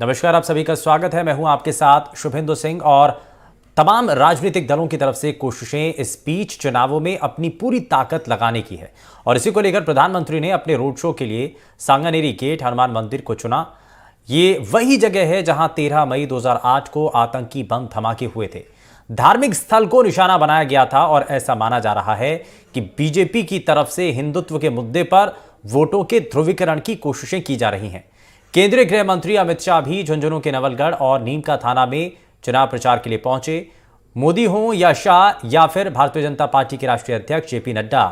नमस्कार, आप सभी का स्वागत है। मैं हूं आपके साथ शुभेंदु सिंह और तमाम राजनीतिक दलों की तरफ से कोशिशें इस बीच चुनावों में अपनी पूरी ताकत लगाने की है और इसी को लेकर प्रधानमंत्री ने अपने रोड शो के लिए सांगानेरी गेट हनुमान मंदिर को चुना। ये वही जगह है जहां 13 मई 2008 को आतंकी बम धमाके हुए थे। धार्मिक स्थल को निशाना बनाया गया था और ऐसा माना जा रहा है कि बीजेपी की तरफ से हिंदुत्व के मुद्दे पर वोटों के ध्रुवीकरण की कोशिशें की जा रही हैं। केंद्रीय गृह मंत्री अमित शाह भी झुंझुनू के नवलगढ़ और नीमका थाना में चुनाव प्रचार के लिए पहुंचे। मोदी हों या शाह या फिर भारतीय जनता पार्टी के राष्ट्रीय अध्यक्ष जेपी नड्डा,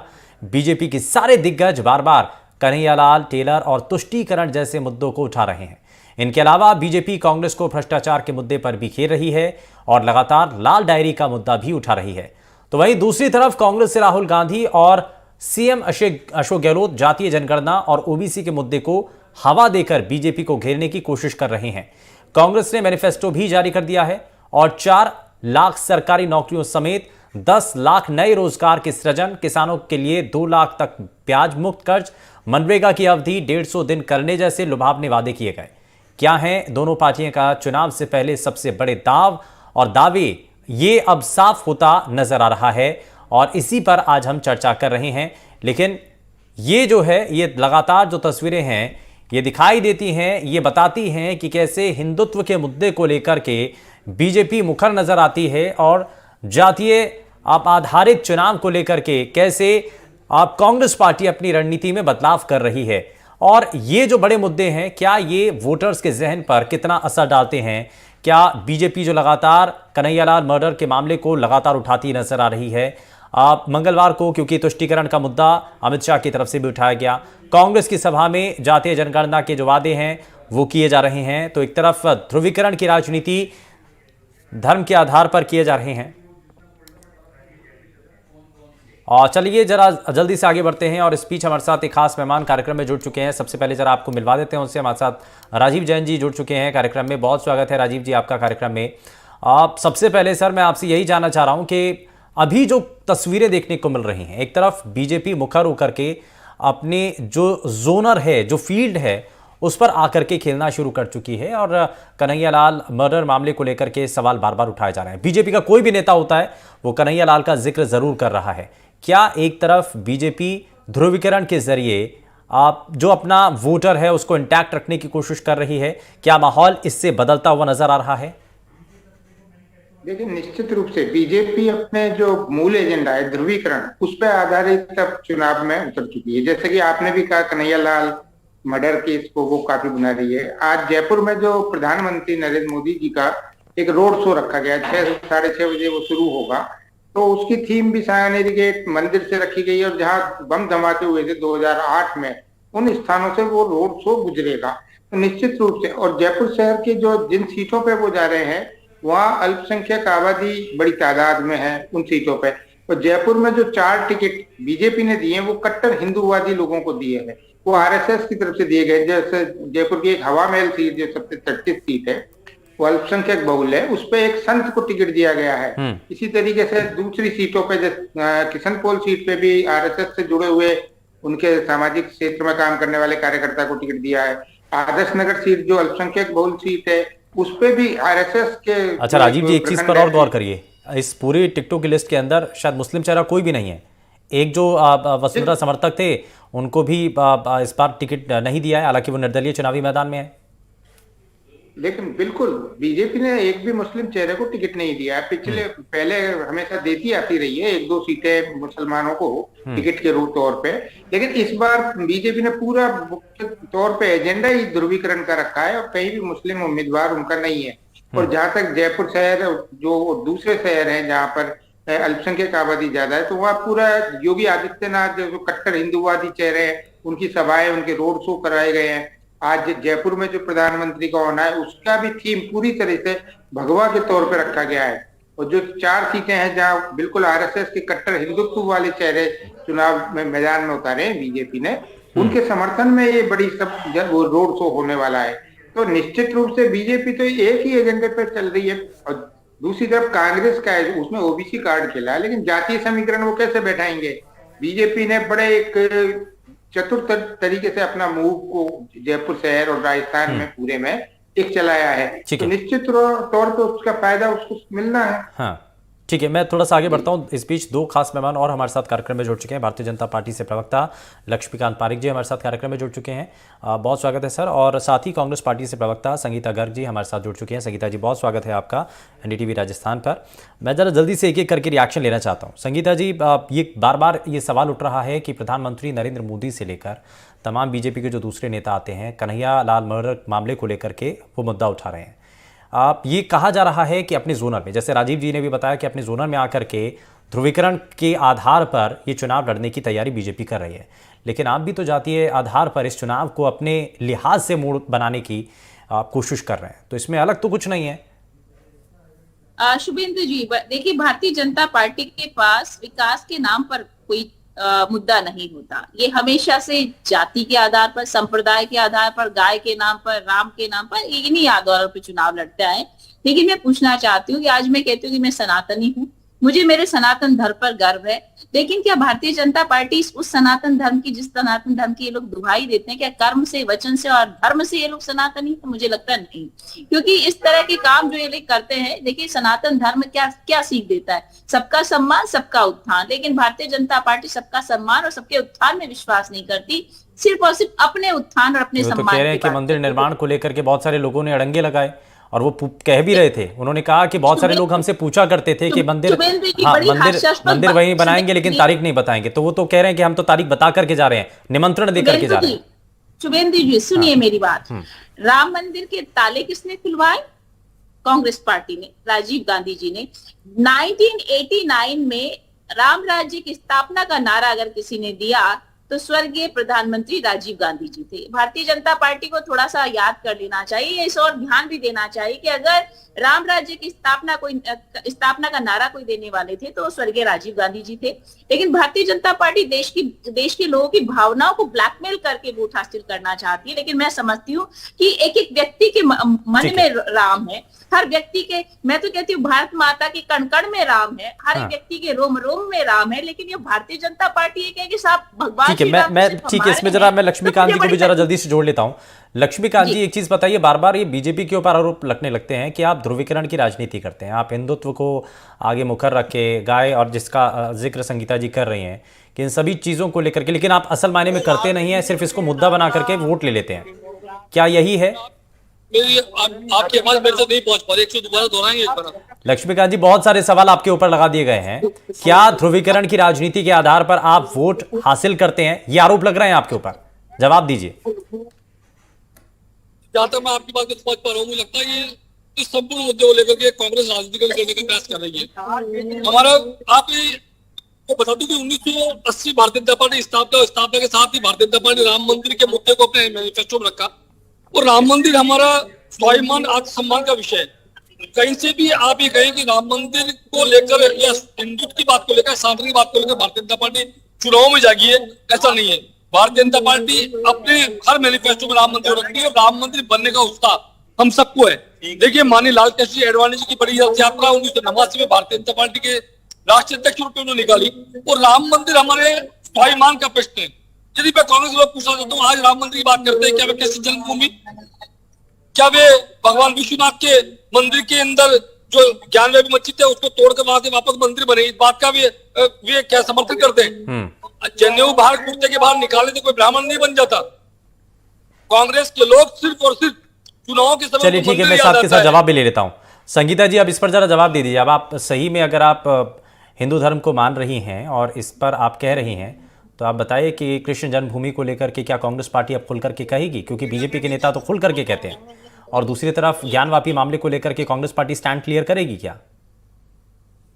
बीजेपी के सारे दिग्गज बार बार कन्हैयालाल टेलर और तुष्टीकरण जैसे मुद्दों को उठा रहे हैं। इनके अलावा बीजेपी कांग्रेस को भ्रष्टाचार के मुद्दे पर भी घेर रही है और लगातार लाल डायरी का मुद्दा भी उठा रही है। तो वहीं दूसरी तरफ कांग्रेस से राहुल गांधी और सीएम अशोक गहलोत जातीय जनगणना और ओबीसी के मुद्दे को हवा देकर बीजेपी को घेरने की कोशिश कर रहे हैं। कांग्रेस ने मैनिफेस्टो भी जारी कर दिया है और 4 लाख सरकारी नौकरियों समेत 10 लाख नए रोजगार के सृजन, किसानों के लिए 2 लाख तक ब्याज मुक्त कर्ज, मनरेगा की अवधि 150 दिन करने जैसे लुभावने वादे किए गए। क्या हैं दोनों पार्टियों का चुनाव से पहले सबसे बड़े दाव और दावे, ये अब साफ होता नजर आ रहा है और इसी पर आज हम चर्चा कर रहे हैं। लेकिन ये जो है, ये लगातार जो तस्वीरें हैं ये दिखाई देती हैं, ये बताती हैं कि कैसे हिंदुत्व के मुद्दे को लेकर के बीजेपी मुखर नजर आती है और जातीय आधारित चुनाव को लेकर के कैसे कांग्रेस पार्टी अपनी रणनीति में बदलाव कर रही है। और ये जो बड़े मुद्दे हैं, क्या ये वोटर्स के जहन पर कितना असर डालते हैं? क्या बीजेपी जो लगातार कन्हैयालाल मर्डर के मामले को लगातार उठाती नजर आ रही है, मंगलवार को क्योंकि तुष्टीकरण का मुद्दा अमित शाह की तरफ से भी उठाया गया, कांग्रेस की सभा में जातीय जनगणना के जो वादे हैं वो किए जा रहे हैं, तो एक तरफ ध्रुवीकरण की राजनीति धर्म के आधार पर किए जा रहे हैं। और चलिए जरा जल्दी से आगे बढ़ते हैं और इस बीच हमारे साथ एक खास मेहमान कार्यक्रम में जुड़ चुके हैं। सबसे पहले जरा आपको मिलवा देते हैं उनसे। हमारे साथ राजीव जैन जी जुड़ चुके हैं कार्यक्रम में। बहुत स्वागत है राजीव जी आपका कार्यक्रम में। आप सबसे पहले सर मैं आपसे यही जानना चाह रहा हूं कि अभी जो तस्वीरें देखने को मिल रही हैं, एक तरफ बीजेपी मुखर होकर के अपने जो जोनर है, जो फील्ड है, उस पर आकर के खेलना शुरू कर चुकी है और कन्हैयालाल मर्डर मामले को लेकर के सवाल बार बार उठाए जा रहे हैं। बीजेपी का कोई भी नेता होता है वो कन्हैयालाल का जिक्र जरूर कर रहा है। क्या एक तरफ बीजेपी ध्रुवीकरण के जरिए आप जो अपना वोटर है उसको इंटैक्ट रखने की कोशिश कर रही है, क्या माहौल इससे बदलता हुआ नजर आ रहा है? देखिए, निश्चित रूप से बीजेपी अपने जो मूल एजेंडा है ध्रुवीकरण, उस पर आधारित अब चुनाव में उतर चुकी है। जैसे कि आपने भी कहा, कन्हैयालाल मर्डर केस को वो काफी बना रही है। आज जयपुर में जो प्रधानमंत्री नरेंद्र मोदी जी का एक रोड शो रखा गया, 6-6:30 बजे वो शुरू होगा, तो उसकी थीम भी सांगानेरी गेट मंदिर से रखी गई है और जहाँ बम धमाके हुए थे 2008 में, उन स्थानों से वो रोड शो गुजरेगा। तो निश्चित रूप से, और जयपुर शहर के जो जिन सीटों पे वो जा रहे हैं वहाँ अल्पसंख्यक आबादी बड़ी तादाद में है उन सीटों पे। और जयपुर में जो 4 टिकट बीजेपी ने दिए हैं वो कट्टर हिंदूवादी लोगों को दिए हैं, वो आरएसएस की तरफ से दिए गए। जैसे जयपुर की एक हवा महल सीट जो सबसे चर्चित सीट है, वो अल्पसंख्यक बहुल है, उस पे एक संत को टिकट दिया गया है। इसी तरीके से दूसरी सीटों पे किशनपोल सीट पे भी आरएसएस से जुड़े हुए उनके सामाजिक क्षेत्र में काम करने वाले कार्यकर्ता को टिकट दिया है। आदर्श नगर सीट जो अल्पसंख्यक बहुल सीट है, उस पे भी आरएसएस के। अच्छा राजीव जी, एक चीज पर और गौर करिए, इस पूरी टिकटों की लिस्ट के अंदर शायद मुस्लिम चेहरा कोई भी नहीं है। एक जो वसुंधरा समर्थक थे उनको भी इस बार टिकट नहीं दिया है, हालांकि वो निर्दलीय चुनावी मैदान में है। लेकिन बिल्कुल बीजेपी ने एक भी मुस्लिम चेहरे को टिकट नहीं दिया है। पहले हमेशा देती आती रही है 1-2 सीटें मुसलमानों को टिकट के रूप तौर पे, लेकिन इस बार बीजेपी ने पूरा मुख्य तौर पे एजेंडा ही ध्रुवीकरण का रखा है और कहीं भी मुस्लिम उम्मीदवार उनका नहीं है। और जहां तक जयपुर शहर, जो दूसरे शहर हैं जहाँ पर अल्पसंख्यक आबादी ज्यादा है, तो वहाँ पूरा योगी आदित्यनाथ जो कट्टर हिंदूवादी चेहरे हैं उनकी सभाएं, उनके रोड शो कराए गए हैं। आज जयपुर में जो प्रधानमंत्री का होना है उसका भी थीम पूरी तरह से भगवा के तौर पे रखा गया है। और जो 4 सीटें हैं जहां बिल्कुल आरएसएस के कट्टर हिंदुत्व वाले चेहरे चुनाव में मैदान में उतारे हैं बीजेपी ने, उनके समर्थन में ये बड़ी सब वो रोड शो होने वाला है। तो निश्चित रूप से बीजेपी तो एक ही एजेंडे पे चल रही है। और दूसरी तरफ कांग्रेस का है, उसमें ओबीसी कार्ड खेला है, लेकिन जातीय समीकरण वो कैसे बैठाएंगे? बीजेपी ने बड़े एक चतुर तरीके से अपना मूव को जयपुर शहर और राजस्थान में पूरे में एक चलाया है, ठीक तो है। निश्चित तौर पे उसका फायदा उसको मिलना है। हाँ, ठीक है, मैं थोड़ा सा आगे बढ़ता हूँ। इस बीच दो खास मेहमान और हमारे साथ कार्यक्रम में जुड़ चुके हैं। भारतीय जनता पार्टी से प्रवक्ता लक्ष्मीकांत पारिक जी हमारे साथ कार्यक्रम में जुड़ चुके हैं। बहुत स्वागत है सर। और साथ ही कांग्रेस पार्टी से प्रवक्ता संगीता गर्ग जी हमारे साथ जुड़ चुके हैं। संगीता जी, बहुत स्वागत है आपका एनडीटीवी राजस्थान पर। मैं ज़रा जल्दी से एक एक करके रिएक्शन लेना चाहता हूँ। संगीता जी, ये बार बार ये सवाल उठ रहा है कि प्रधानमंत्री नरेंद्र मोदी से लेकर तमाम बीजेपी के जो दूसरे नेता आते हैं, कन्हैया लाल मर्डर मामले को लेकर के वो मुद्दा उठा रहे हैं। आप ये कहा जा रहा है कि अपने जोनल में, जैसे राजीव जी ने भी बताया कि अपने जोनल में आकर के ध्रुवीकरण के आधार पर ये चुनाव लड़ने की तैयारी बीजेपी कर रही है, लेकिन आप भी तो जातीय आधार पर इस चुनाव को अपने लिहाज से मोड़ बनाने की आप कोशिश कर रहे हैं, तो इसमें अलग तो कुछ नहीं है। शुभेंदु जी, देखिए, भारतीय जनता पार्टी के पास विकास के नाम पर कोई मुद्दा नहीं होता। ये हमेशा से जाति के आधार पर, संप्रदाय के आधार पर, गाय के नाम पर, राम के नाम पर, इन्हीं आधारों पर चुनाव लड़ता है। लेकिन मैं पूछना चाहती हूँ कि आज मैं कहती हूँ कि मैं सनातनी हूँ, मुझे मेरे सनातन धर्म पर गर्व है, लेकिन क्या भारतीय जनता पार्टी उस सनातन धर्म की, जिस सनातन धर्म की ये लोग दुहाई देते हैं, क्या कर्म से, वचन से और धर्म से ये लोग सनातनी? तो मुझे लगता नहीं, क्योंकि इस तरह के काम जो ये लोग करते हैं, देखिए सनातन धर्म क्या क्या सीख देता है? सबका सम्मान, सबका उत्थान। लेकिन भारतीय जनता पार्टी सबका सम्मान और सबके उत्थान में विश्वास नहीं करती, सिर्फ और सिर्फ अपने उत्थान और अपने सम्मान। तो कह रहे हैं कि मंदिर निर्माण को लेकर के बहुत सारे लोगों ने अड़ंगे लगाए, और वो कह भी रहे थे, उन्होंने कहा कि बहुत सारे लोग हमसे पूछा करते थे कि मंदिर, हाँ, मंदिर वहीं बनाएंगे लेकिन तारीख नहीं बताएंगे, तो वो तो कह रहे हैं कि हम तो तारीख बता करके जा रहे हैं, निमंत्रण दे करके जा रहे हैं। शुभेंदु जी, सुनिए मेरी बात। राम मंदिर के ताले किसने खुलवाए? कांग्रेस पार्टी ने, राजीव गांधी जी ने। 1989 में राम राज्य की स्थापना का नारा अगर किसी ने दिया तो स्वर्गीय प्रधानमंत्री राजीव गांधी जी थे। भारतीय जनता पार्टी को थोड़ा सा याद कर लेना चाहिए, इस और ध्यान भी देना चाहिए कि अगर राम राज्य की स्थापना का नारा कोई देने वाले थे तो स्वर्गीय राजीव गांधी जी थे। लेकिन भारतीय जनता पार्टी देश के लोगों की भावनाओं को ब्लैकमेल करके वोट हासिल करना चाहती है। लेकिन मैं समझती हूँ कि एक एक व्यक्ति के मन में राम है, हर व्यक्ति के, मैं तो कहती हूँ भारत माता के कण कण में राम है, हर एक व्यक्ति के रोम रोम में राम है। लेकिन ये भारतीय जनता पार्टी ये कहे कि साहब भगवान, ठीक है, मैं ठीक है, इसमें जरा मैं लक्ष्मीकांत जी को भी जरा जल्दी से जोड़ लेता हूँ। लक्ष्मीकांत जी, एक चीज बताइए, बार बार ये बीजेपी के ऊपर आरोप लगने लगते हैं कि आप ध्रुवीकरण की राजनीति करते हैं, आप हिंदुत्व को आगे मुखर रख के गाय, और जिसका जिक्र संगीता जी कर रही हैं कि इन सभी चीजों को लेकर के, लेकिन आप असल मायने में करते नहीं है, सिर्फ इसको मुद्दा बना करके वोट ले लेते हैं, क्या यही है? आपकी आवाज मेरे से नहीं पहुंच पा रही, एक दोबारा दोहराएंगे एक बार? लक्ष्मीकांत जी, बहुत सारे सवाल आपके ऊपर लगा दिए गए हैं। क्या ध्रुवीकरण की राजनीति के आधार पर आप वोट हासिल करते हैं, ये आरोप लग रहे हैं आपके ऊपर, जवाब दीजिए। जहां तक मैं आपकी बात को समझ पा रहा हूँ, मुझे लगता है ये इस संपूर्ण मुद्दे को लेकर के कांग्रेस राजनीति करने का प्रयास कर रही है। हमारा आपको बता दूं कि 1980 भारतीय जनता पार्टी स्थापना के साथ ही भारतीय जनता पार्टी राम मंदिर के मुद्दे को अपने मैनिफेस्टो में रखा, और राम मंदिर हमारा स्वाभिमान, आत्मसम्मान का विषय है। कहीं से भी आप ये कहें कि राम मंदिर को लेकर या हिंदुत्व की बात को लेकर, सांस्कृतिक की बात को लेकर भारतीय जनता पार्टी चुनाव में जागी है, ऐसा नहीं है। भारतीय जनता पार्टी अपने हर मैनिफेस्टो में राम मंदिर रखती है, राम मंदिर बनने का उत्साह हम सबको है। देखिए, माननीय लाल कृष्ण आडवाणी जी की बड़ी यात्रा 1989 में भारतीय जनता पार्टी के राष्ट्रीय अध्यक्ष रूप में उन्होंने निकाली, और राम मंदिर हमारे स्वाभिमान का प्रश्न है। यदि मैं कांग्रेस लोग पूछना चाहता हूँ, आज राम मंदिर की बात करते हैं, क्या वे कृष्ण जन्मभूमि, क्या वे भगवान विश्वनाथ के मंदिर के अंदर जो 11वीं मस्जिद है उसको तोड़कर वहां से वापस मंदिर बने, इस बात का वे क्या समर्थन करते हैं? जनेऊ बाहर कुर्ते के बाहर निकाले तो कोई ब्राह्मण नहीं बन जाता। कांग्रेस के लोग सिर्फ और सिर्फ चुनाव के समय, चलिए ठीक है, मैं आपके साथ जवाब भी ले लेता हूं। संगीता जी, अब इस पर जरा जवाब दे दीजिए। अब आप सही में, अगर आप हिंदू धर्म को मान रही हैं और इस पर आप कह रही हैं, तो आप बताइए कि कृष्ण जन्मभूमि को लेकर के क्या कांग्रेस पार्टी अब खुल करके कहेगी? क्योंकि बीजेपी के नेता तो खुल करके कहते हैं, और दूसरी तरफ ज्ञानवापी मामले को लेकर के कांग्रेस पार्टी स्टैंड क्लियर करेगी क्या?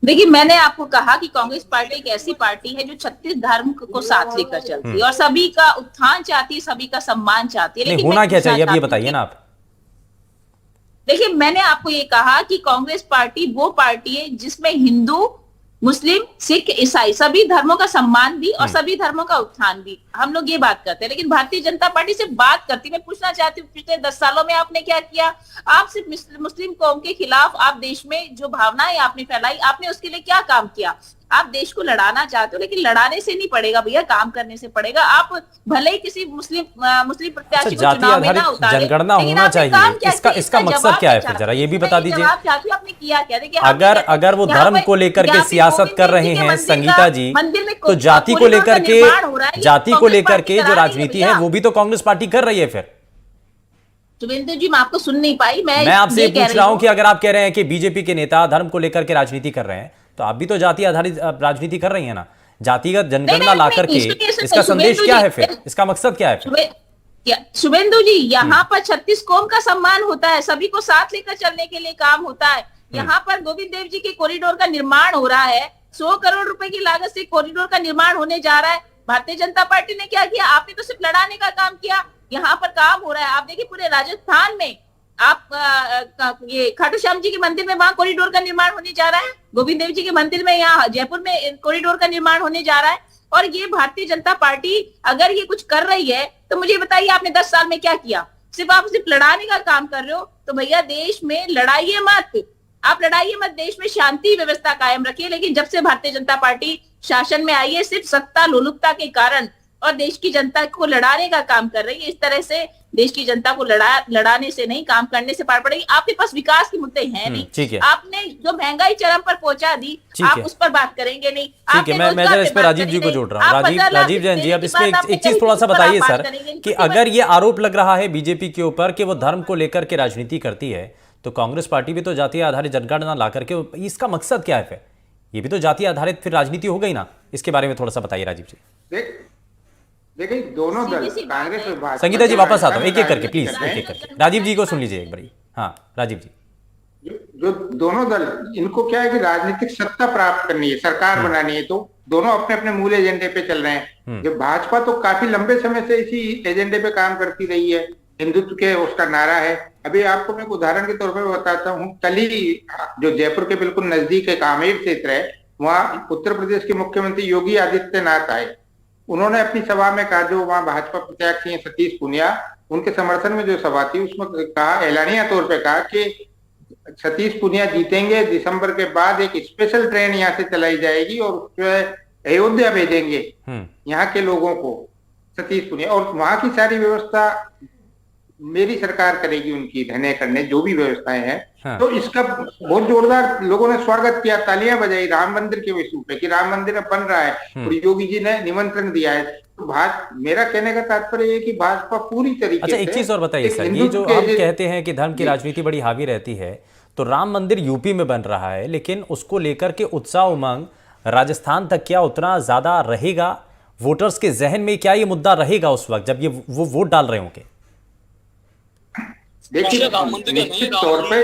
देखिए, मैंने आपको कहा कि कांग्रेस पार्टी एक ऐसी पार्टी है जो 36 धर्म को साथ लेकर चलती है और सभी का उत्थान चाहती है, सभी का सम्मान चाहती है। लेकिन होना क्या चाहिए, अब ये बताइए ना आप। देखिए, मैंने आपको ये कहा कि कांग्रेस पार्टी वो पार्टी है जिसमें हिंदू, मुस्लिम, सिख, ईसाई सभी धर्मों का सम्मान भी और सभी धर्मों का उत्थान भी, हम लोग ये बात करते हैं। लेकिन भारतीय जनता पार्टी से बात करती, मैं पूछना चाहती हूँ, पिछले 10 सालों में आपने क्या किया? आप सिर्फ मुस्लिम कौम के खिलाफ आप देश में जो भावनाएं आपने फैलाई, आपने उसके लिए क्या काम किया? आप देश को लड़ाना चाहते हो, लेकिन लड़ाने से नहीं पड़ेगा भैया, काम करने से पड़ेगा। आप भले ही किसी मुस्लिम प्रत्याशी को जाति चुनाव में ना आधारित उतारे, जनगणना लेकिन होना आपने काम क्या चाहिए, किया? इसका मकसद क्या है फिर, जरा ये भी बता दीजिए। जवाब चाहती हूँ, आपने किया क्या? देखिए, अगर वो धर्म को लेकर के सियासत कर रहे हैं संगीता जी, तो जाति को लेकर के जो राजनीति है वो भी तो कांग्रेस पार्टी कर रही है फिर। शुभेंदु जी, मैं आपको सुन नहीं पाई। मैं आपसे पूछ रहा हूं कि अगर आप कह रहे हैं कि बीजेपी के नेता धर्म को लेकर के राजनीति कर रहे हैं, तो आप भी तो जाति आधारित राजनीति कर रही है ना, जातिगत जनगणना ला करके। इसका संदेश क्या है फिर, इसका मकसद क्या है फिर? शुभेंदु जी, यहाँ पर 36 कौम का सम्मान होता है, सभी को साथ लेकर चलने के लिए काम होता है। यहाँ पर गोविंद देव जी के कॉरिडोर का निर्माण हो रहा है, 100 करोड़ रुपए की लागत से कॉरिडोर का निर्माण होने जा रहा है। भारतीय जनता पार्टी ने क्या किया? आपने तो सिर्फ लड़ाने का काम किया, यहाँ पर काम हो रहा है। आप देखिए पूरे राजस्थान में, आप ये खाटू श्याम जी के मंदिर में वहां कॉरिडोर का निर्माण होने जा रहा है, गोविंद देव जी के मंदिर में यहाँ जयपुर में कॉरिडोर का निर्माण होने जा रहा है। और ये भारतीय जनता पार्टी अगर ये कुछ कर रही है तो मुझे बताइए आपने 10 साल में क्या किया? आप सिर्फ लड़ाने का काम कर रहे हो। तो भैया देश में लड़ाइए मत, आप लड़ाइए मत, देश में शांति व्यवस्था कायम रखिए। लेकिन जब से भारतीय जनता पार्टी शासन में आई है, सिर्फ सत्ता लोलुपता के कारण और देश की जनता को लड़ाने का काम कर रही है। इस तरह से देश की जनता को लड़ाने से नहीं, काम करने से पार पड़ेगी। आपके पास विकास के मुद्दे हैं नहीं, ठीक है। आपने जो महंगाई चरम पर पहुंचा दी, आप उस पर बात करेंगे नहीं। ठीक है, मैं जरा इस पर राजीव जी को जोड़ रहा हूँ। राजीव जैन जी, अब इसमें एक चीज थोड़ा सा बताइए सर, कि अगर ये आरोप लग रहा है बीजेपी के ऊपर कि वो धर्म को लेकर के राजनीति करती है, तो कांग्रेस पार्टी भी तो जातीय आधारित जनगणना ला करके, इसका मकसद क्या है फिर? ये भी तो जातीय आधारित फिर राजनीति हो गई ना, इसके बारे में थोड़ा सा बताइए राजीव जी। देखिए दोनों दल, कांग्रेस और भाजपा। संगीता जी वापस आता हूं, एक एक करके प्लीज, एक एक करके। राजीव जी को सुन लीजिए एक बारी। हाँ राजीव जी, जो दोनों दल, इनको क्या है कि राजनीतिक सत्ता प्राप्त करनी है, सरकार बनानी है, तो दोनों अपने अपने मूल एजेंडे पे चल रहे हैं। जो भाजपा तो काफी लंबे समय से इसी एजेंडे पे काम करती रही है, हिंदुत्व के उसका नारा है। अभी आपको मैं एक उदाहरण के तौर पर बताता हूँ, कल ही जो जयपुर के बिल्कुल नजदीक एक आमेर क्षेत्र है, वहाँ उत्तर प्रदेश के मुख्यमंत्री योगी आदित्यनाथ आए। उन्होंने अपनी सभा में कहा, जो वहाँ भाजपा प्रत्याशी हैं सतीश पूनिया, उनके समर्थन में जो सभा थी उसमें कहा, ऐलानिया तौर पे कहा कि सतीश पूनिया जीतेंगे, दिसंबर के बाद एक स्पेशल ट्रेन यहाँ से चलाई जाएगी और अयोध्या भेजेंगे यहाँ के लोगों को, सतीश पूनिया, और वहां की सारी व्यवस्था मेरी सरकार करेगी, उनकी रहने करने जो भी व्यवस्थाएं हैं। हाँ। तो इसका बहुत जोरदार लोगों ने स्वागत किया, तालियां बजाई राम मंदिर के विषय पे कि राम मंदिर अब बन रहा है और योगी जी ने निमंत्रण दिया है। तो मेरा कहने का तात्पर्य ये कि भाजपा पूरी तरीके से। अच्छा, एक चीज और बताइए सर, ये जो हम कहते हैं कि धर्म की राजनीति बड़ी हावी रहती है, तो राम मंदिर यूपी में बन रहा है, लेकिन उसको लेकर के उत्साह उमंग राजस्थान तक क्या उतना ज्यादा रहेगा? वोटर्स के जहन में क्या ये मुद्दा रहेगा उस वक्त जब ये वो वोट डाल रहे होंगे? देखिए, निश्चित तौर पे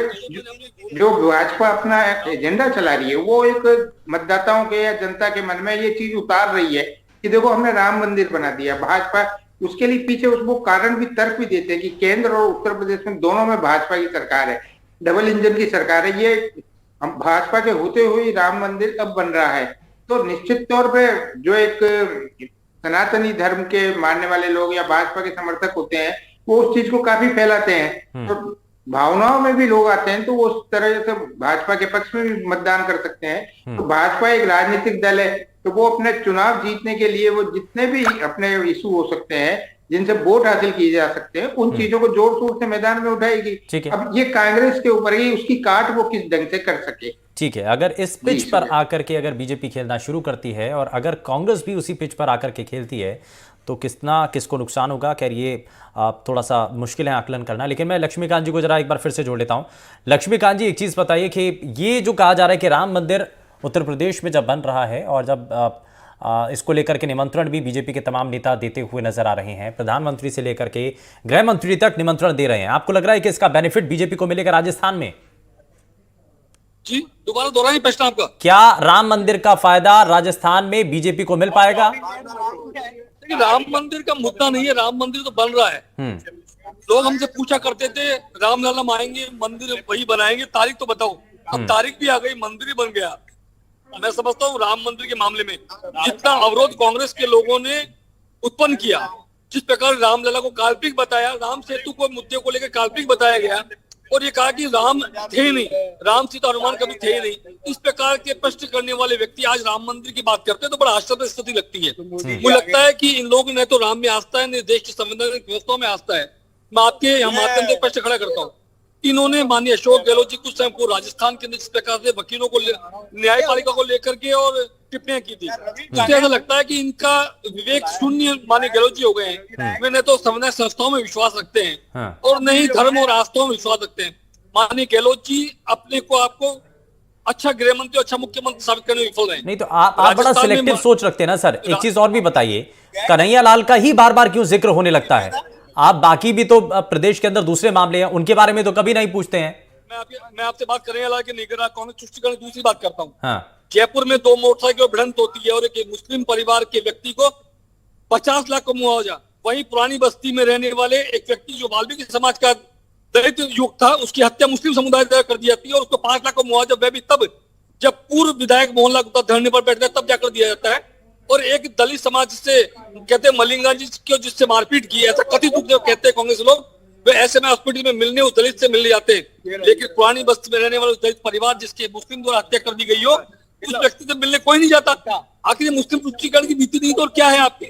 जो भाजपा अपना एजेंडा चला रही है, वो एक मतदाताओं के या जनता के मन में ये चीज उतार रही है कि देखो हमने राम मंदिर बना दिया। भाजपा उसके लिए पीछे उसको कारण भी, तर्क भी देते हैं कि केंद्र और उत्तर प्रदेश में दोनों में भाजपा की सरकार है, डबल इंजन की सरकार है। ये हम भाजपा के होते हुए राम मंदिर अब बन रहा है। तो निश्चित तौर पे जो एक सनातनी धर्म के मानने वाले लोग या भाजपा के समर्थक होते हैं, वो उस चीज को काफी फैलाते हैं, तो भावनाओं में भी लोग आते हैं, तो वो उस तरह से भाजपा के पक्ष में भी मतदान कर सकते हैं। तो भाजपा एक राजनीतिक दल है, तो वो अपने चुनाव जीतने के लिए वो जितने भी अपने इशू हो सकते हैं, जिनसे वोट हासिल किए जा सकते हैं, उन चीजों को जोर शोर से मैदान में उठाएगी। अब ये कांग्रेस के ऊपर ही उसकी काट वो किस ढंग से कर सके। ठीक है, अगर इस पिच पर आकर के अगर बीजेपी खेलना शुरू करती है और अगर कांग्रेस भी उसी पिच पर आकर के खेलती है, तो किसको नुकसान होगा? खैर ये थोड़ा सा मुश्किल है आकलन करना, लेकिन मैं लक्ष्मीकांत जी को जरा एक बार फिर से जोड़ लेता हूं। लक्ष्मीकांत जी, एक चीज बताइए कि ये जो कहा जा रहा है कि राम मंदिर उत्तर प्रदेश में जब बन रहा है और जब इसको लेकर के निमंत्रण भी बीजेपी के तमाम नेता देते हुए नजर आ रहे हैं, प्रधानमंत्री से लेकर के गृह मंत्री तक निमंत्रण दे रहे हैं, आपको लग रहा है कि इसका बेनिफिट बीजेपी को मिलेगा राजस्थान में? जी, दोबारा दोहराइए प्रश्न आपका। क्या राम मंदिर का फायदा राजस्थान में बीजेपी को मिल पाएगा? राम मंदिर का मुद्दा नहीं है, राम मंदिर तो बन रहा है। लोग हमसे पूछा करते थे रामलला आएंगे, मंदिर वही बनाएंगे, तारीख तो बताओ। अब तारीख भी आ गई, मंदिर ही बन गया। मैं समझता हूँ राम मंदिर के मामले में जितना अवरोध कांग्रेस के लोगों ने उत्पन्न किया, जिस प्रकार रामलला को काल्पनिक बताया, राम सेतु को मुद्दे को लेकर काल्पनिक बताया गया, और ये कहा कि राम थे नहीं, राम सीता हनुमान कभी थे नहीं। इस प्रकार के प्रश्न करने वाले व्यक्ति आज राम मंदिर की बात करते हैं तो बड़ा आश्चर्य स्थिति लगती है। मुझे लगता है कि इन लोगों ने तो राम में आस्था है, न देश की संवैधानिक व्यवस्था में आस्था है। मैं आपके यहाँ माध्यम से प्रश्न खड़ा करता हूँ, इन्होंने माननीय अशोक गहलोत जी कुछ समय पूर्व राजस्थान के अंदर जिस प्रकार से वकीलों को न्यायपालिका को लेकर के और टिप्पणियां की थी, मुझे ऐसा लगता है कि इनका विवेक शून्य माननीय गहलोत जी हो गए हैं। वे न तो संवैधानिक संस्थाओं में विश्वास रखते हैं और न ही धर्म और आस्थाओं में विश्वास रखते हैं। माननीय गहलोत जी अपने को आपको अच्छा गृह मंत्री, अच्छा मुख्यमंत्री साबित करने में विफल रहे। नहीं तो आप बड़ा सिलेक्टिव सोच रखते हैं ना सर। एक चीज और भी बताइए, कन्हैया लाल का ही बार बार क्यों जिक्र होने लगता है? आप बाकी भी तो प्रदेश के अंदर दूसरे मामले हैं, उनके बारे में तो कभी नहीं पूछते हैं। मैं आपसे बात कन्हैया लाल की नहीं कर रहा, कांग्रेस तुष्टिकरण की दूसरी बात करता हूँ। जयपुर में 2 मोटरसाइकिल भिड़ंत होती है और एक मुस्लिम परिवार के व्यक्ति को 50 लाख का मुआवजा। वहीं पुरानी बस्ती में रहने वाले एक व्यक्ति जो वाल्मीकि समाज का दलित युवक था, उसकी हत्या मुस्लिम समुदाय द्वारा कर दी जाती है और उसको 5 लाख का मुआवजा वह भी तब जब पूर्व विधायक मोहनलाल गुप्ता धरने पर बैठते हैं तब जाकर दिया जाता है। और एक दलित समाज से कहते हैं मलिंगा जी की जिससे मारपीट की, ऐसा कथित रूप से कहते हैं कांग्रेस लोग, वे ऐसे में हॉस्पिटल में मिलने उस दलित से मिलने जाते हैं। लेकिन पुरानी बस्ती में रहने वाले उस दलित परिवार जिसके मुस्लिम द्वारा हत्या कर दी गई हो, उस व्यक्ति से मिलने कोई नहीं जाता। आखिर मुस्लिम तुष्टिकरण की नीति नहीं तो और क्या है आपकी?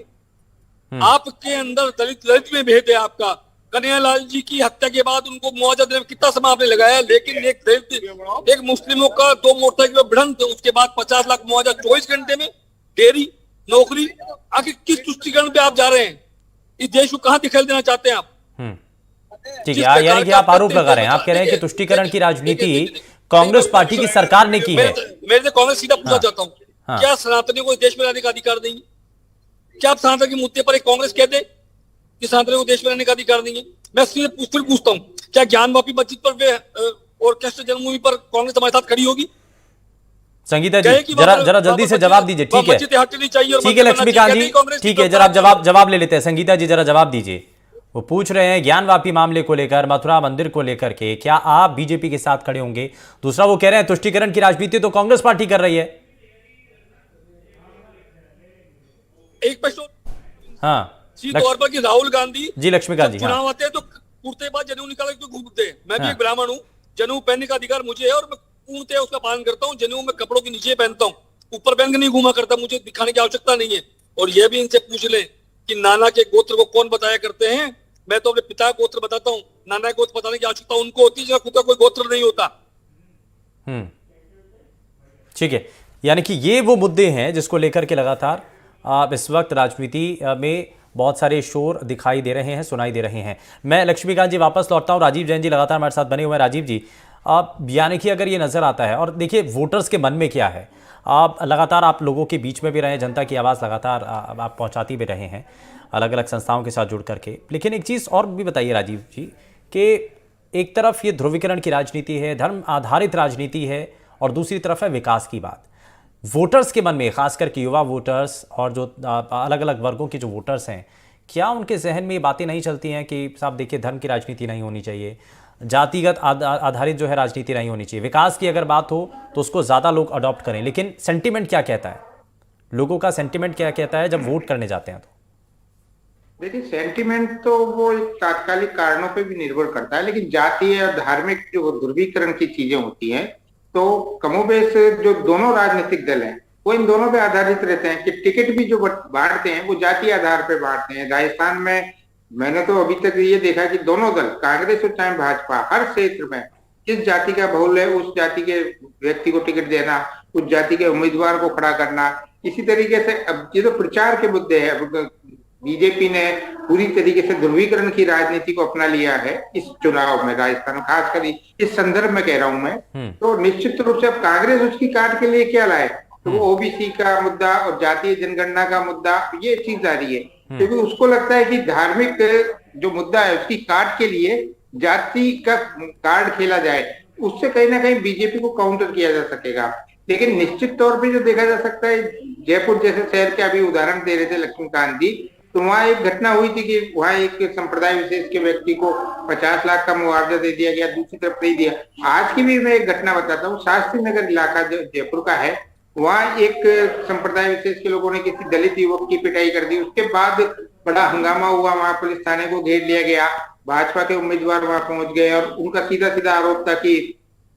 आपके अंदर दलित में भेद है आपका। कन्हैया लाल जी की हत्या के बाद उनको मुआवजा देने में कितना समय आपने लगाया, लेकिन एक मुस्लिमों का 2 मोटरसाइकिल भिड़ंत, उसके बाद 50 लाख मुआवजा 24 घंटे में, डेयरी नौकरी। आखिर किस तुष्टिकरण पे आप जा रहे हैं? इस देश को कहां दिखाई देना चाहते हैं आप? ठीक है, यानी कि आप आरोप लगा रहे हैं, आप कह रहे हैं कि तुष्टिकरण की राजनीति कांग्रेस पार्टी की सरकार ने की है। मेरे से कांग्रेस सीधा पूछना चाहता हूँ, क्या सनातनियों को देश में रहने का अधिकार देंगे? क्या आप सनातन के मुद्दे पर एक कांग्रेस कह दे कि सनातनियों को देश में रहने का अधिकार देंगे? मैं सीधे पूछता हूँ, क्या ज्ञानवापी मस्जिद पर वे ऑर्केस्ट्रा जन्मभूमि पर कांग्रेस हमारे साथ खड़ी होगी? संगीता जी जरा जल्दी से जवाब दीजिए। ठीक है, ठीक है लक्ष्मीकांत जी, ठीक है, जरा आप जवाब ले लेते हैं। संगीता जी जरा जवाब दीजिए। वो पूछ रहे हैं ज्ञानवापी मामले को लेकर, मथुरा मंदिर को लेकर के, क्या आप बीजेपी के साथ खड़े होंगे? दूसरा वो कह रहे हैं तुष्टिकरण की राजनीति तो कांग्रेस पार्टी कर रही है। एक प्रश्न तौर पर कि राहुल गांधी जी, लक्ष्मीकांत जी, चुनाव आते हैं तो कुर्ते बाद जनेऊ निकाल के घूमते हैं। मैं भी एक ब्राह्मण हूँ, जनेऊ पहनने का अधिकार मुझे है और मैं पूर्णतः उसका पालन करता हूँ। जनेऊ में कपड़ों के नीचे पहनता हूँ, ऊपर पहन के नहीं घूमा करता, मुझे दिखाने की आवश्यकता नहीं है। और यह भी इनसे पूछ ले कि नाना के गोत्र को कौन बताया करते हैं? मैं तो अपने पिता गोत्र बताता हूँ, नाना गोत्र बताने की आवश्यकता उनको होती है, खुद का कोई गोत्र नहीं होता। ठीक है, यानी कि ये वो मुद्दे हैं जिसको लेकर के लगातार इस वक्त राजनीति में बहुत सारे शोर दिखाई दे रहे हैं, सुनाई दे रहे हैं। मैं लक्ष्मीकांत जी वापस लौटता हूँ। राजीव जैन जी लगातार हमारे साथ बने हुए हैं। राजीव जी, यानी कि अगर ये नजर आता है, और देखिए वोटर्स के मन में क्या है, आप लगातार आप लोगों के बीच में भी रहे, जनता की आवाज़ लगातार आप पहुंचाती भी रहे हैं अलग अलग संस्थाओं के साथ जुड़ करके। लेकिन एक चीज़ और भी बताइए राजीव जी कि एक तरफ ये ध्रुवीकरण की राजनीति है, धर्म आधारित राजनीति है, और दूसरी तरफ है विकास की बात। वोटर्स के मन में, खास करके युवा वोटर्स और जो अलग अलग वर्गों के जो वोटर्स हैं, क्या उनके जहन में ये बातें नहीं चलती हैं कि साहब देखिए धर्म की राजनीति नहीं होनी चाहिए, जातिगत आधारित जो है राजनीति नहीं होनी चाहिए, विकास की अगर बात हो तो उसको ज़्यादा लोग अडॉप्ट करें? लेकिन सेंटिमेंट क्या कहता है, लोगों का सेंटिमेंट क्या कहता है जब वोट करने जाते हैं? तो देखिए सेंटिमेंट तो वो तात्कालिक कारणों पे भी निर्भर करता है, लेकिन जातीय और धार्मिक जो ध्रुवीकरण की चीजें होती हैं तो कमोबेश जो दोनों राजनीतिक दल हैं वो इन दोनों पे आधारित रहते हैं कि टिकट भी जो बांटते हैं वो जातीय आधार पे बांटते हैं। राजस्थान में मैंने तो अभी तक ये देखा कि दोनों दल, कांग्रेस और चाहे भाजपा, हर क्षेत्र में जिस जाति का बहुल है उस जाति के व्यक्ति को टिकट देना, उस जाति के उम्मीदवार को खड़ा करना। इसी तरीके से अब ये तो प्रचार के मुद्दे है, बीजेपी ने पूरी तरीके से ध्रुवीकरण की राजनीति को अपना लिया है इस चुनाव में राजस्थान में, खासकर इस संदर्भ में कह रहा हूं मैं। तो निश्चित रूप से अब कांग्रेस उसकी काट के लिए क्या लाए, तो वो ओबीसी का मुद्दा और जातीय जनगणना का मुद्दा, ये चीज आ रही है, क्योंकि उसको लगता है कि धार्मिक जो मुद्दा है उसकी काट के लिए जाति का कार्ड खेला जाए, उससे कहीं ना कहीं बीजेपी को काउंटर किया जा सकेगा। लेकिन निश्चित तौर पे जो देखा जा सकता है, जयपुर जैसे शहर के अभी उदाहरण दे रहे थे लक्ष्मीकांत जी, तो वहां एक घटना हुई थी कि वहां एक संप्रदाय विशेष के व्यक्ति को 50 लाख का मुआवजा दे दिया गया, दूसरी तरफ नहीं दिया। आज की भी मैं एक घटना बताता हूँ, शास्त्री नगर इलाका जो जयपुर का है, वहां एक संप्रदाय विशेष के लोगों ने किसी दलित युवक की पिटाई कर दी। उसके बाद बड़ा हंगामा हुआ, वहां पुलिस थाने को घेर लिया गया, भाजपा के उम्मीदवार वहां पहुंच गए और उनका सीधा सीधा आरोप था कि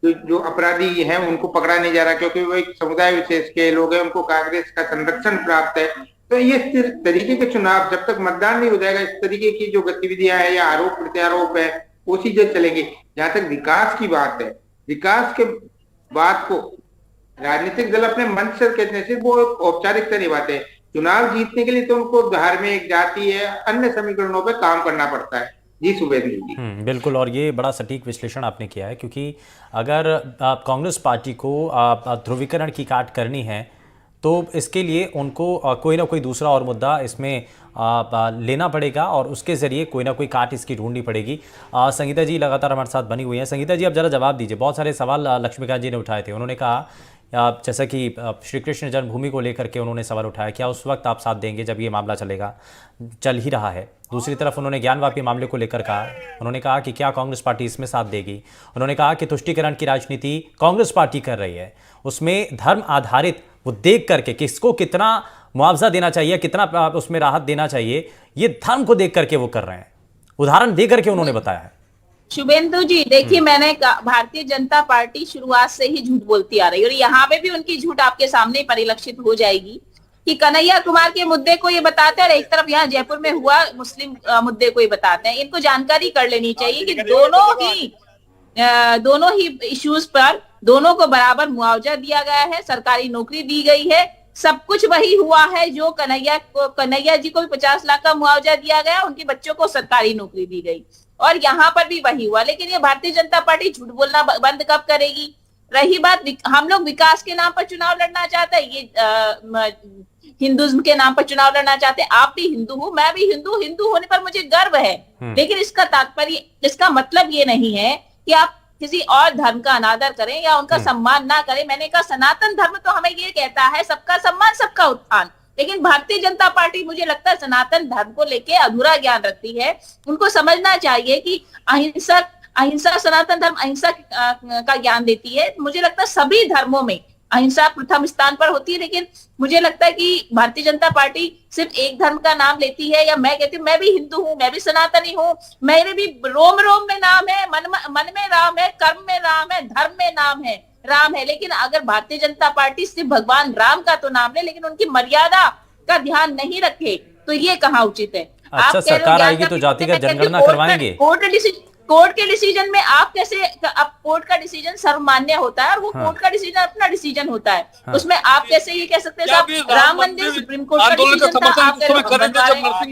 जो अपराधी हैं उनको पकड़ा नहीं जा रहा क्योंकि वो एक समुदाय विशेष के लोग हैं, उनको कांग्रेस का संरक्षण प्राप्त है। तो ये तरीके के चुनाव जब तक मतदान नहीं हो जाएगा, इस तरीके की जो गतिविधियां है या आरोप प्रत्यारोप है वो चीजें चलेंगी। जहां तक विकास की बात है, विकास के बात को राजनीतिक दल अपने मंच से कहते हैं, सिर्फ वो औपचारिकता निभाते हैं। चुनाव जीतने के लिए तो उनको धार्मिक, जाति है, अन्य समीकरणों पर काम करना पड़ता है। जी सुबेंद्र जी। बिल्कुल, और ये बड़ा सटीक विश्लेषण आपने किया है, क्योंकि अगर कांग्रेस पार्टी को ध्रुवीकरण की काट करनी है तो इसके लिए उनको कोई ना कोई दूसरा और मुद्दा इसमें लेना पड़ेगा और उसके ज़रिए कोई ना कोई काट इसकी ढूंढनी पड़ेगी। संगीता जी लगातार हमारे साथ बनी हुई हैं। संगीता जी, अब ज़रा जवाब दीजिए। बहुत सारे सवाल लक्ष्मीकांत जी ने उठाए थे। उन्होंने कहा जैसा कि श्री कृष्ण जन्मभूमि को लेकर के उन्होंने सवाल उठाया, क्या उस वक्त आप साथ देंगे जब ये मामला चल ही रहा है। दूसरी तरफ उन्होंने ज्ञानवापी मामले को लेकर कहा, उन्होंने कहा कि क्या कांग्रेस पार्टी इसमें साथ देगी। उन्होंने कहा कि तुष्टीकरण की राजनीति कांग्रेस पार्टी कर रही है, उसमें धर्म आधारित वो देख करके किसको कितना मुआवजा देना चाहिए, कितना उसमें राहत देना चाहिए, ये धर्म को देख करके वो कर रहे हैं। उदाहरण दे करके उन्होंने बताया है। शुभेंदु जी, देखिए, मैंने भारतीय जनता पार्टी शुरुआत से ही झूठ बोलती आ रही है और यहाँ पे भी उनकी झूठ आपके सामने परिलक्षित हो जाएगी कि कन्हैया कुमार के मुद्दे को ये बताते हैं और एक तरफ यहाँ जयपुर में हुआ मुस्लिम मुद्दे को ये बताते हैं। इनको जानकारी कर लेनी चाहिए कि दोनों ही इश्यूज पर दोनों को बराबर मुआवजा दिया गया है, सरकारी नौकरी दी गई है, सब कुछ वही हुआ है जो कन्हैया जी को भी 50 लाख का मुआवजा दिया गया, उनके बच्चों को सरकारी नौकरी दी गई और यहाँ पर भी वही हुआ। लेकिन ये भारतीय जनता पार्टी झूठ बोलना बंद कब करेगी? रही बात, हम लोग विकास के नाम पर चुनाव लड़ना चाहते हैं, ये हिंदुज्म के नाम पर चुनाव लड़ना चाहते हैं। आप भी हिंदू हो, मैं भी हिंदू होने पर मुझे गर्व है, लेकिन इसका तात्पर्य, इसका मतलब ये नहीं है कि आप किसी और धर्म का अनादर करें या उनका सम्मान ना करें। मैंने कहा सनातन धर्म तो हमें ये कहता है सबका सम्मान, सबका उत्थान, लेकिन भारतीय जनता पार्टी मुझे लगता है सनातन धर्म को लेके अधूरा ज्ञान रखती है। उनको समझना चाहिए कि अहिंसा सनातन धर्म अहिंसा का ज्ञान देती है। मुझे लगता है सभी धर्मों में अहिंसा प्रथम स्थान पर होती है, लेकिन मुझे लगता है कि भारतीय जनता पार्टी सिर्फ एक धर्म का नाम लेती है। या मैं कहती हूँ, मैं भी हिंदू हूँ, मैं भी सनातनी हूँ, मेरे भी रोम रोम में नाम है, मन में राम है, कर्म में राम है, धर्म में राम है। लेकिन अगर भारतीय जनता पार्टी सिर्फ भगवान राम का तो नाम ले लेकिन उनकी मर्यादा का ध्यान नहीं रखे तो ये कहाँ उचित है? अच्छा, सरकार आएगी तो जातिगत जनगणना करवाएंगे। कोर्ट के डिसीजन में आप कैसे, अब कोर्ट का डिसीजन सर्वमान्य होता है और वो कोर्ट का डिसीजन अपना डिसीजन होता है, उसमें आप कैसे ये कह सकते हैं राम मंदिर सुप्रीम कोर्ट का डिसीजन था,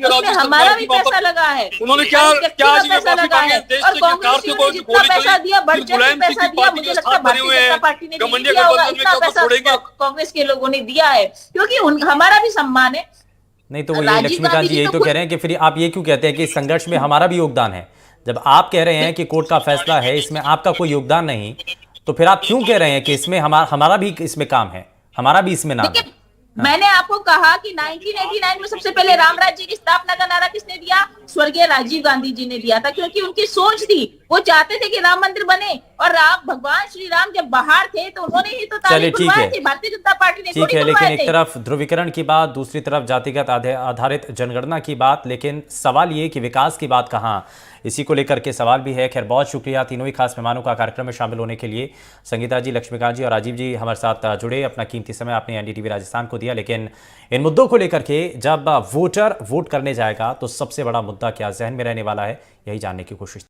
उसमें हमारा भी पैसा लगा है, उन्होंने क्या पैसा लगा है और कांग्रेस ने जितना पैसा दिया, बढ़ चढ़ के पैसा दिया, मुझे लगता है भारतीय जनता पार्टी ने नहीं दिया होगा इतना पैसा कांग्रेस के लोगों ने दिया है, क्योंकि हमारा भी सम्मान है। नहीं तो वो ये लक्ष्मीकांत जी यही तो कह रहे हैं कि फिर आप ये क्यों कहते हैं कि इस संघर्ष में हमारा भी योगदान है? जब आप कह रहे हैं कि कोर्ट का फैसला है, इसमें आपका कोई योगदान नहीं, तो फिर आप क्यों कह रहे हैं कि इसमें हमारा भी इसमें काम है, हमारा भी इसमें नाम है? मैंने आपको कहा कि 1989 में सबसे पहले राम राज्य की स्थापना का नारा किसने दिया? स्वर्गीय राजीव गांधी जी ने दिया था, क्योंकि उनकी सोच थी, वो चाहते थे कि राम मंदिर बने और भगवान श्री राम जब बाहर थे तो उन्होंने ही तो तारीफ करवाई थी, भारतीय जनता पार्टी ने ठीक है। लेकिन एक तरफ ध्रुवीकरण की बात, दूसरी तरफ जातिगत आधारित जनगणना की बात, लेकिन सवाल ये कि विकास की बात कहाँ? इसी को लेकर के सवाल भी है। खैर, बहुत शुक्रिया तीनों ही खास मेहमानों का कार्यक्रम में शामिल होने के लिए। संगीता जी, लक्ष्मीकांत जी और राजीव जी हमारे साथ जुड़े, अपना कीमती समय आपने एनडीटीवी राजस्थान को दिया। लेकिन इन मुद्दों को लेकर के जब वोटर वोट करने जाएगा तो सबसे बड़ा मुद्दा क्या जहन में रहने वाला है, यही जानने की कोशिश